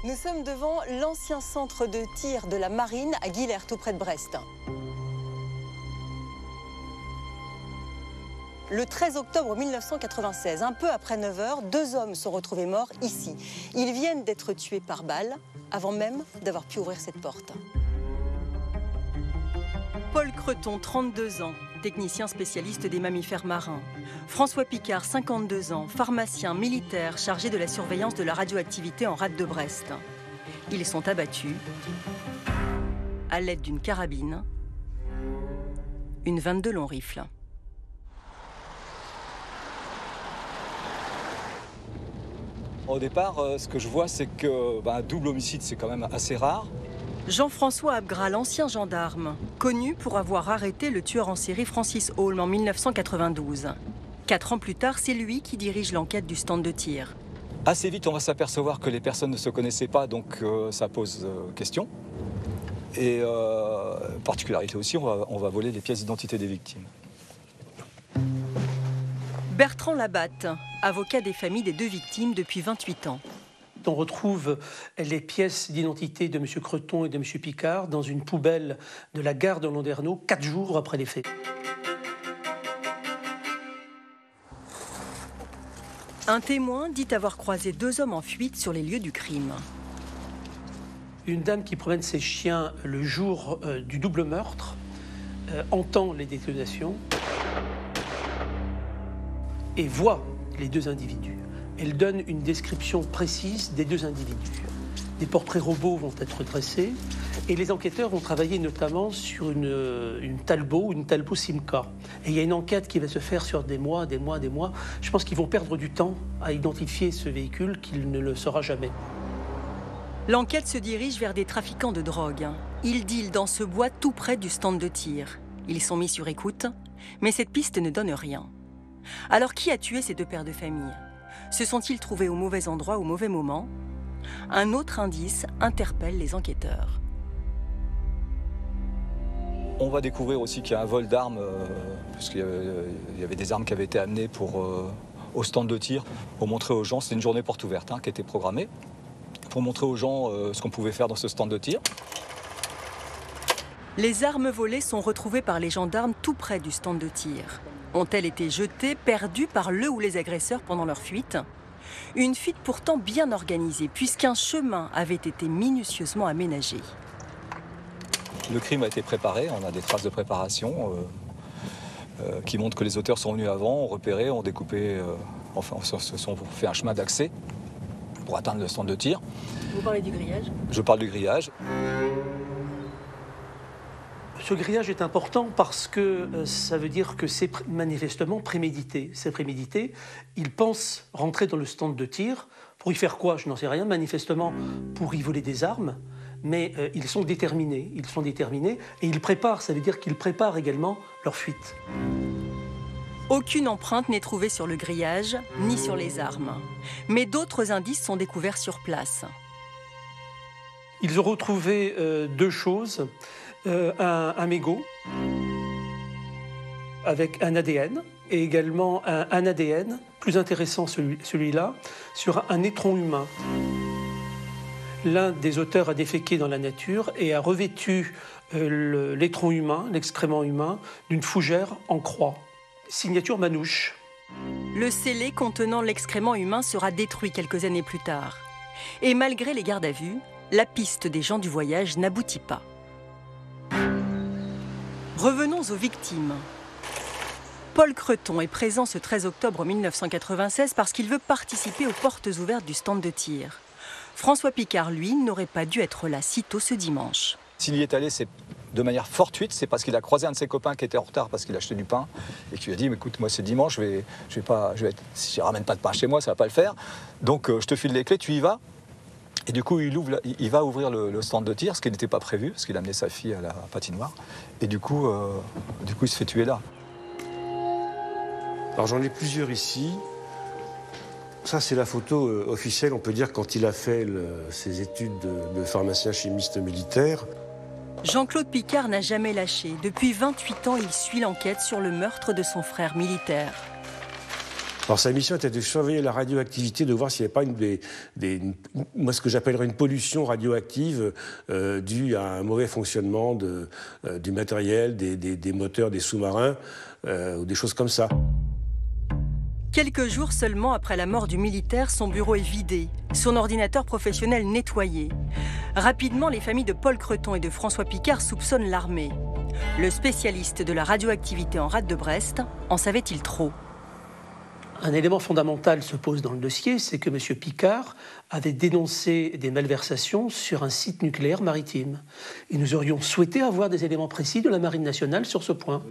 Nous sommes devant l'ancien centre de tir de la marine à Guillert, tout près de Brest. Le 13 octobre 1996, un peu après 9 h, 2 hommes sont retrouvés morts ici. Ils viennent d'être tués par balle, avant même d'avoir pu ouvrir cette porte. Paul Creton, 32 ans, technicien spécialiste des mammifères marins. François Picard, 52 ans, pharmacien militaire chargé de la surveillance de la radioactivité en rade de Brest. Ils sont abattus à l'aide d'une carabine, une 22 long rifle. Au départ, ce que je vois, c'est qu'un double homicide, c'est quand même assez rare. Jean-François Abgras, l'ancien gendarme, connu pour avoir arrêté le tueur en série Francis Holm en 1992. 4 ans plus tard, c'est lui qui dirige l'enquête du stand de tir. Assez vite, on va s'apercevoir que les personnes ne se connaissaient pas, donc ça pose question. Et particularité aussi, on va voler les pièces d'identité des victimes. Bertrand Labatte, avocat des familles des 2 victimes depuis 28 ans. On retrouve les pièces d'identité de M. Creton et de M. Picard dans une poubelle de la gare de Landerneau 4 jours après les faits. Un témoin dit avoir croisé 2 hommes en fuite sur les lieux du crime. Une dame qui promène ses chiens le jour du double meurtre entend les détonations et voit les 2 individus. Elle donne une description précise des 2 individus. Des portraits robots vont être dressés et les enquêteurs vont travailler notamment sur une Talbot Simca. Et il y a une enquête qui va se faire sur des mois. Je pense qu'ils vont perdre du temps à identifier ce véhicule qu'il ne le saura jamais. L'enquête se dirige vers des trafiquants de drogue. Ils dealent dans ce bois tout près du stand de tir. Ils sont mis sur écoute, mais cette piste ne donne rien. Alors qui a tué ces 2 pères de famille? Se sont-ils trouvés au mauvais endroit au mauvais moment? Un autre indice interpelle les enquêteurs. On va découvrir aussi qu'il y a un vol d'armes, puisqu'il y avait des armes qui avaient été amenées au stand de tir pour montrer aux gens, c'était une journée porte ouverte qui était programmée, pour montrer aux gens ce qu'on pouvait faire dans ce stand de tir. Les armes volées sont retrouvées par les gendarmes tout près du stand de tir. Ont-elles été jetées, perdues par le ou les agresseurs pendant leur fuite? Une fuite pourtant bien organisée, puisqu'un chemin avait été minutieusement aménagé. Le crime a été préparé, on a des traces de préparation qui montrent que les auteurs sont venus avant, ont repéré, ont découpé, se sont fait un chemin d'accès pour atteindre le stand de tir. Vous parlez du grillage? Je parle du grillage. Ce grillage est important parce que ça veut dire que c'est manifestement prémédité. C'est prémédité. Ils pensent rentrer dans le stand de tir. Pour y faire quoi? Je n'en sais rien. Manifestement, pour y voler des armes. Mais ils sont déterminés. Ils sont déterminés et ils préparent. Ça veut dire qu'ils préparent également leur fuite. Aucune empreinte n'est trouvée sur le grillage, ni sur les armes. Mais d'autres indices sont découverts sur place. Ils ont retrouvé 2 choses. Un mégot avec un ADN et également un ADN, plus intéressant celui-là, sur un étron humain. L'un des auteurs a déféqué dans la nature et a revêtu l'étron humain, l'excrément humain, d'une fougère en croix. Signature Manouche. Le scellé contenant l'excrément humain sera détruit quelques années plus tard. Et malgré les gardes à vue, la piste des gens du voyage n'aboutit pas. Revenons aux victimes. Paul Creton est présent ce 13 octobre 1996 parce qu'il veut participer aux portes ouvertes du stand de tir. François Picard, lui, n'aurait pas dû être là si tôt ce dimanche. S'il y est allé, c'est de manière fortuite, c'est parce qu'il a croisé un de ses copains qui était en retard parce qu'il achetait du pain et qui lui a dit écoute, moi c'est dimanche, si je ramène pas de pain chez moi, ça va pas le faire. Donc je te file les clés, tu y vas. Et du coup, il va ouvrir le stand de tir, ce qui n'était pas prévu, parce qu'il a amené sa fille à la patinoire. Et du coup, il se fait tuer là. Alors j'en ai plusieurs ici. Ça, c'est la photo officielle, on peut dire, quand il a fait ses études de pharmacien chimiste militaire. Jean-Claude Picard n'a jamais lâché. Depuis 28 ans, il suit l'enquête sur le meurtre de son frère militaire. Alors sa mission était de surveiller la radioactivité, de voir s'il n'y avait pas moi ce que j'appellerais une pollution radioactive due à un mauvais fonctionnement du matériel, des moteurs des sous-marins ou des choses comme ça. Quelques jours seulement après la mort du militaire, son bureau est vidé, son ordinateur professionnel nettoyé. Rapidement, les familles de Paul Creton et de François Picard soupçonnent l'armée. Le spécialiste de la radioactivité en rade de Brest en savait-il trop? Un élément fondamental se pose dans le dossier, c'est que M. Picard avait dénoncé des malversations sur un site nucléaire maritime. Et nous aurions souhaité avoir des éléments précis de la Marine nationale sur ce point.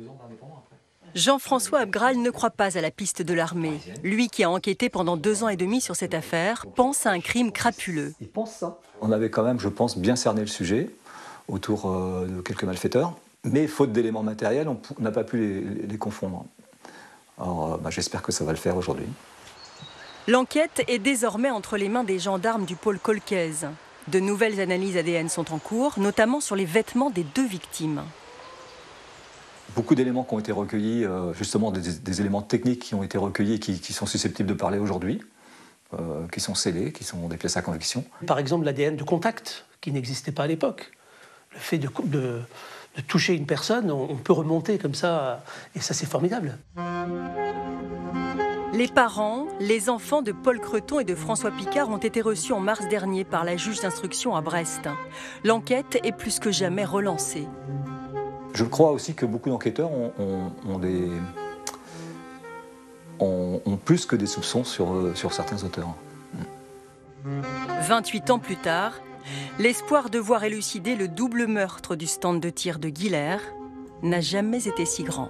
Jean-François Abgral ne croit pas à la piste de l'armée. Lui qui a enquêté pendant 2 ans et demi sur cette affaire, pense à un crime crapuleux. Il pense ça. On avait quand même, je pense, bien cerné le sujet autour de quelques malfaiteurs. Mais faute d'éléments matériels, on n'a pas pu les confondre. Alors j'espère que ça va le faire aujourd'hui. L'enquête est désormais entre les mains des gendarmes du pôle Colcaise. De nouvelles analyses ADN sont en cours, notamment sur les vêtements des 2 victimes. Beaucoup d'éléments qui ont été recueillis, justement des éléments techniques qui ont été recueillis et qui sont susceptibles de parler aujourd'hui, qui sont scellés, qui sont des pièces à conviction. Par exemple, l'ADN de contact, qui n'existait pas à l'époque. Le fait de toucher une personne, on peut remonter comme ça, et ça c'est formidable. Les parents, les enfants de Paul Creton et de François Picard ont été reçus en mars dernier par la juge d'instruction à Brest. L'enquête est plus que jamais relancée. Je crois aussi que beaucoup d'enquêteurs ont plus que des soupçons sur certains auteurs. 28 ans plus tard, l'espoir de voir élucider le double meurtre du stand de tir de Guillers n'a jamais été si grand.